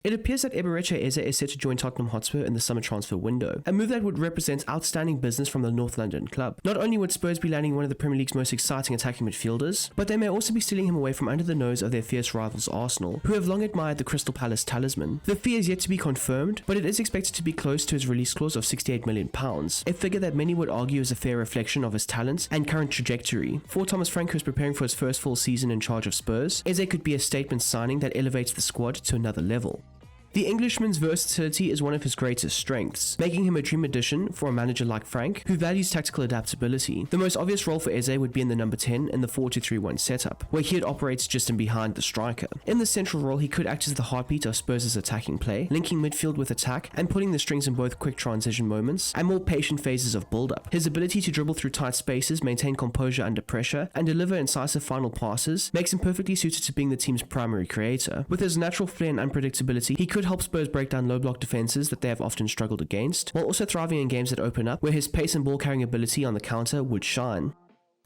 It appears that Eberechi Eze is set to join Tottenham Hotspur in the summer transfer window, a move that would represent outstanding business from the North London club. Not only would Spurs be landing one of the Premier League's most exciting attacking midfielders, but they may also be stealing him away from under the nose of their fierce rivals Arsenal, who have long admired the Crystal Palace talisman. The fee is yet to be confirmed, but it is expected to be close to his release clause of £68 million, a figure that many would argue is a fair reflection of his talents and current trajectory. For Thomas Frank, who is preparing for his first full season in charge of Spurs, Eze could be a statement signing that elevates the squad to another level. The Englishman's versatility is one of his greatest strengths, making him a dream addition for a manager like Frank, who values tactical adaptability. The most obvious role for Eze would be in the number 10 in the 4-2-3-1 setup, where he operates just in behind the striker. In the central role, he could act as the heartbeat of Spurs' attacking play, linking midfield with attack and pulling the strings in both quick transition moments and more patient phases of build-up. His ability to dribble through tight spaces, maintain composure under pressure, and deliver incisive final passes makes him perfectly suited to being the team's primary creator. With his natural flair and unpredictability, he could help Spurs break down low block defenses that they have often struggled against, while also thriving in games that open up, where his pace and ball carrying ability on the counter would shine.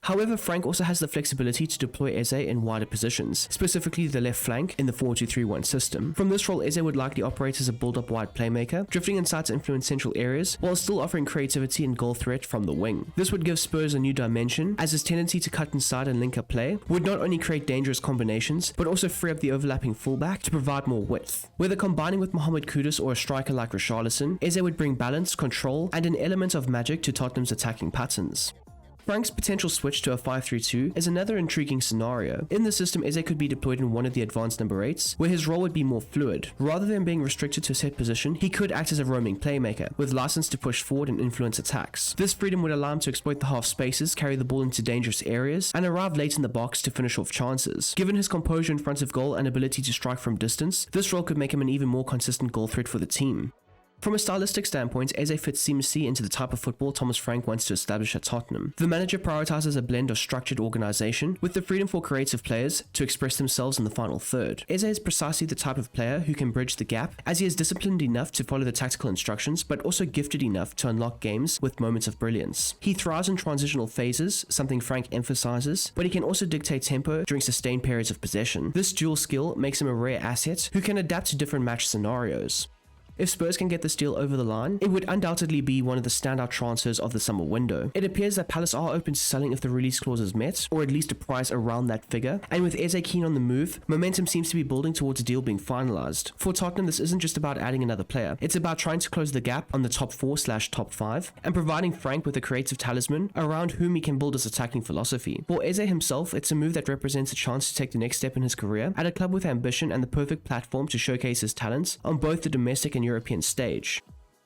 However, Frank also has the flexibility to deploy Eze in wider positions, specifically the left flank in the 4-2-3-1 system. From this role, Eze would likely operate as a build-up wide playmaker, drifting inside to influence central areas, while still offering creativity and goal threat from the wing. This would give Spurs a new dimension, as his tendency to cut inside and link up play would not only create dangerous combinations, but also free up the overlapping fullback to provide more width. Whether combining with Mohamed Kudus or a striker like Richarlison, Eze would bring balance, control, and an element of magic to Tottenham's attacking patterns. Frank's potential switch to a 5-3-2 is another intriguing scenario. In the system, Eze could be deployed in one of the advanced number 8s, where his role would be more fluid. Rather than being restricted to a set position, he could act as a roaming playmaker, with license to push forward and influence attacks. This freedom would allow him to exploit the half spaces, carry the ball into dangerous areas, and arrive late in the box to finish off chances. Given his composure in front of goal and ability to strike from distance, this role could make him an even more consistent goal threat for the team. From a stylistic standpoint, Eze fits seamlessly into the type of football Thomas Frank wants to establish at Tottenham. The manager prioritizes a blend of structured organization with the freedom for creative players to express themselves in the final third. Eze is precisely the type of player who can bridge the gap, as he is disciplined enough to follow the tactical instructions, but also gifted enough to unlock games with moments of brilliance. He thrives in transitional phases, something Frank emphasizes, but he can also dictate tempo during sustained periods of possession. This dual skill makes him a rare asset who can adapt to different match scenarios. If Spurs can get this deal over the line, it would undoubtedly be one of the standout transfers of the summer window. It appears that Palace are open to selling if the release clause is met, or at least a price around that figure, and with Eze keen on the move, momentum seems to be building towards a deal being finalized. For Tottenham, this isn't just about adding another player, it's about trying to close the gap on the top 4/top 5, and providing Frank with a creative talisman around whom he can build his attacking philosophy. For Eze himself, it's a move that represents a chance to take the next step in his career at a club with ambition and the perfect platform to showcase his talents on both the domestic and European stage.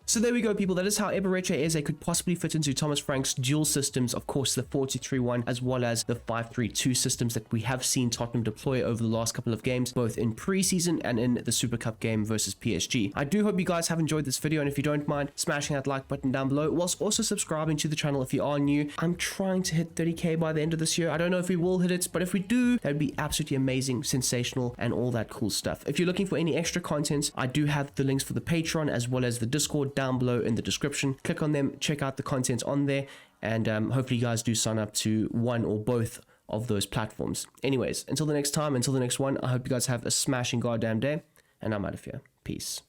So there we go, people. That is how Eberechi Eze could possibly fit into Thomas Frank's dual systems, of course the 4-2-3-1 as well as the 5-3-2 systems that we have seen Tottenham deploy over the last couple of games, both in pre-season and in the Super Cup game versus PSG. I do hope you guys have enjoyed this video, and if you don't mind smashing that like button down below, whilst also subscribing to the channel if you are new. I'm trying to hit 30k by the end of this year. I don't know if we will hit it, but if we do, that would be absolutely amazing, sensational, and all that cool stuff. If you're looking for any extra content, I do have the links for the Patreon as well as the Discord down below in the description. Click on them, check out the content on there, and hopefully you guys do sign up to one or both of those platforms. Anyways, until the next time, until the next one, I hope you guys have a smashing goddamn day, and I'm out of here. Peace.